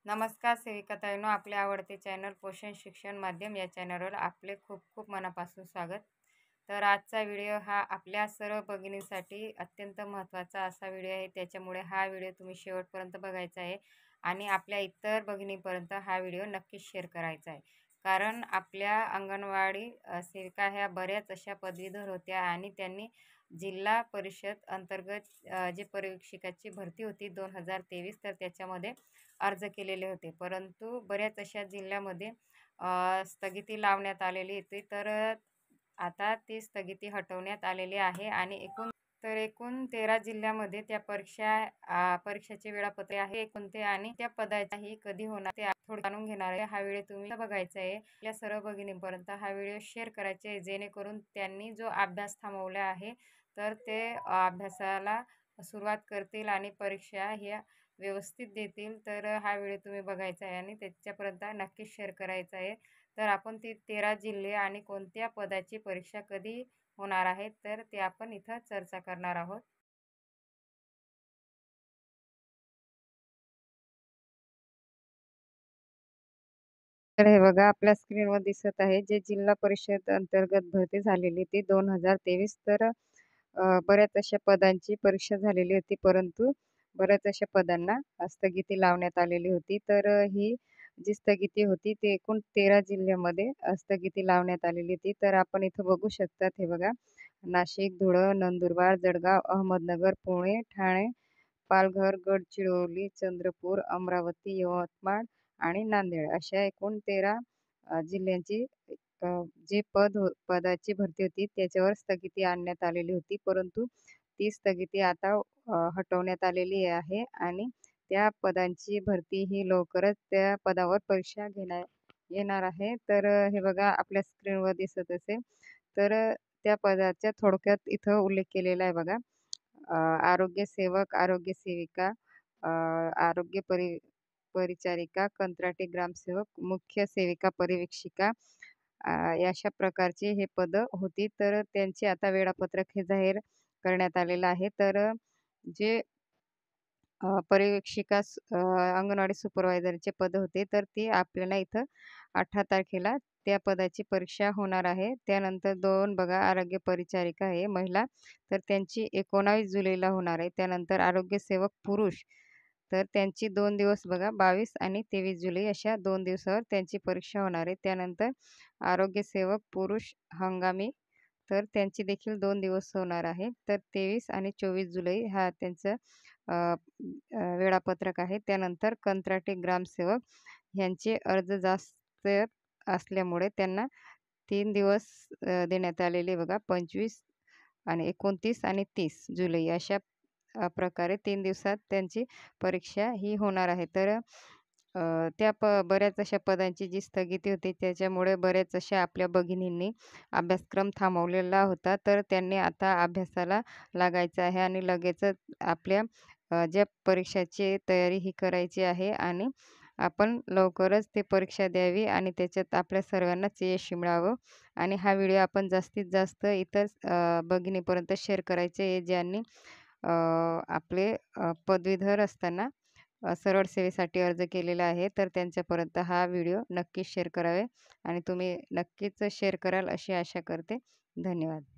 नमस्कार सेविकाताईंनो, आपले आवडते चॅनल पोषण शिक्षण माध्यम या चॅनलवर आपले खूप खूप मनापासून स्वागत. तर आजचा व्हिडिओ हा आपल्या सर्व भगिनींसाठी अत्यंत महत्त्वाचा असा व्हिडिओ आहे. त्याच्यामुळे हा व्हिडिओ तुम्ही शेवटपर्यंत बघायचा आहे आणि आपल्या इतर भगिनींपर्यंत हा व्हिडिओ नक्कीच शेअर करायचा आहे. कारण आपल्या अंगणवाडी सेविका ह्या बऱ्याच अशा पदवीधर होत्या आणि त्यांनी जिल्हा परिषद अंतर्गत जे पर्यवेक्षकाची भरती होती 2023, तर त्याच्यामध्ये अर्ज केलेले होते. परंतु बऱ्याच अशा जिल्ह्यामध्ये स्थगिती लावण्यात आलेली होती. तर आता ती स्थगिती हटवण्यात आलेली आहे आणि एकूण 13 जिल्ह्यामध्ये त्या परीक्षेचे वेळापत्रक आहे कोणते आणि त्या पदाचाही कधी होणार ते थोडं जाणून घेणार आहे. हा व्हिडिओ तुम्ही बघायचा आहे. आपल्या सर्व भगिनींपर्यंत हा व्हिडिओ शेअर करायचे आहे, जेणेकरून त्यांनी जो अभ्यास थांबवला आहे तर ते अभ्यासाला सुरुवात करतील आणि परीक्षा ह्या व्यवस्थित देतील. तर हा व्हिडिओ तुम्ही बघायचा आहे आणि त्याच्यापर्यंत नक्कीच शेअर करायचा आहे. तर आपण ती 13 जिल्हे आणि कोणत्या पदाची परीक्षा कधी होणार आहे तर ते आपण इथं चर्चा करणार आहोत. तर हे बघा, आपल्या स्क्रीनवर दिसत आहे जे जिल्हा परिषद अंतर्गत भरती झालेली ती 2023. तर बऱ्याच अशा पदांची परीक्षा झालेली होती, परंतु बऱ्याच अशा पदांना स्थगिती लावण्यात आलेली होती. तर ही जी स्थगिती होती ती एकूण 13 जिल्ह्यामध्ये स्थगिती लावण्यात आलेली होती. तर आपण इथं बघू शकतात, हे बघा, नाशिक, धुळं, नंदुरबार, जळगाव, अहमदनगर, पुणे, ठाणे, पालघर, गडचिरोली, चंद्रपूर, अमरावती, यवतमाळ आणि नांदेड अशा एकूण 13 जिल्ह्यांची अ, जी पदाची भरती होती त्याच्यावर स्थगिती आणण्यात आलेली होती. परंतु ती स्थगिती आता हटवण्यात आलेली आहे आणि त्या पदांची भरती ही लवकरच त्या पदावर परीक्षा येणार आहे. तर हे बघा, आपल्या स्क्रीनवर दिसत असेल. तर त्या पदाच्या थोडक्यात इथं उल्लेख केलेला आहे बघा. आरोग्य सेवक, आरोग्य सेविका, आरोग्य परिचारिका, कंत्राटी ग्रामसेवक, मुख्य सेविका परिवीक्षिका, अशा प्रकारची हे पदं होती. तर त्यांचे आता वेळापत्रक हे जाहीर करण्यात आलेलं आहे. तर जे पर्यवेक्षिका अंगणवाडी सुपरवायझरचे पद होते, तर ती आपल्याला इथं 18 तारखेला त्या पदाची परीक्षा होणार आहे. त्यानंतर 2 बघा, आरोग्य परिचारिका आहे महिला, तर त्यांची 19 जुलैला होणार आहे. त्यानंतर आरोग्य सेवक पुरुष, तर त्यांची 2 दिवस बघा, 22 आणि 23 जुलै अशा 2 दिवसावर त्यांची परीक्षा होणार आहे. त्यानंतर आरोग्य सेवक पुरुष हंगामी, तर त्यांची देखील 2 दिवस होणार आहे. तर 23 आणि 24 जुलै हा त्यांचं अ, वेळापत्रक आहे. त्यानंतर कंत्राटी ग्रामसेवक ह्यांचे अर्ज जास्त असल्यामुळे त्यांना 3 दिवस देण्यात आलेले बघा, 25 आणि 29 आणि 30 जुलै अशा प्रकारे 3 दिवसात त्यांची परीक्षा ही होणार आहे. तर त्या बऱ्याच अशा पदांची जी स्थगिती होती त्याच्यामुळे बऱ्याच अशा आपल्या भगिनींनी अभ्यासक्रम थांबवलेला होता. तर त्यांनी आता अभ्यासाला लागायचं आहे आणि लगेचच आपल्या ज्या परीक्षाची तयारी ही करायची आहे आणि आपण लवकरच ते परीक्षा द्यावी आणि त्याच्यात आपल्या सर्वांनाच यश मिळावं. आणि हा व्हिडिओ आपण जास्तीत जास्त इतर भगिनीपर्यंत शेअर करायचे आहे, ज्यांनी आपले पदवीधर असताना सरळ सेवेसाठी अर्ज केलेला आहे. तर त्यांच्यापर्यंत हा व्हिडिओ नक्कीच शेअर करावे आणि तुम्ही नक्कीच शेअर कराल अशी आशा करते. धन्यवाद.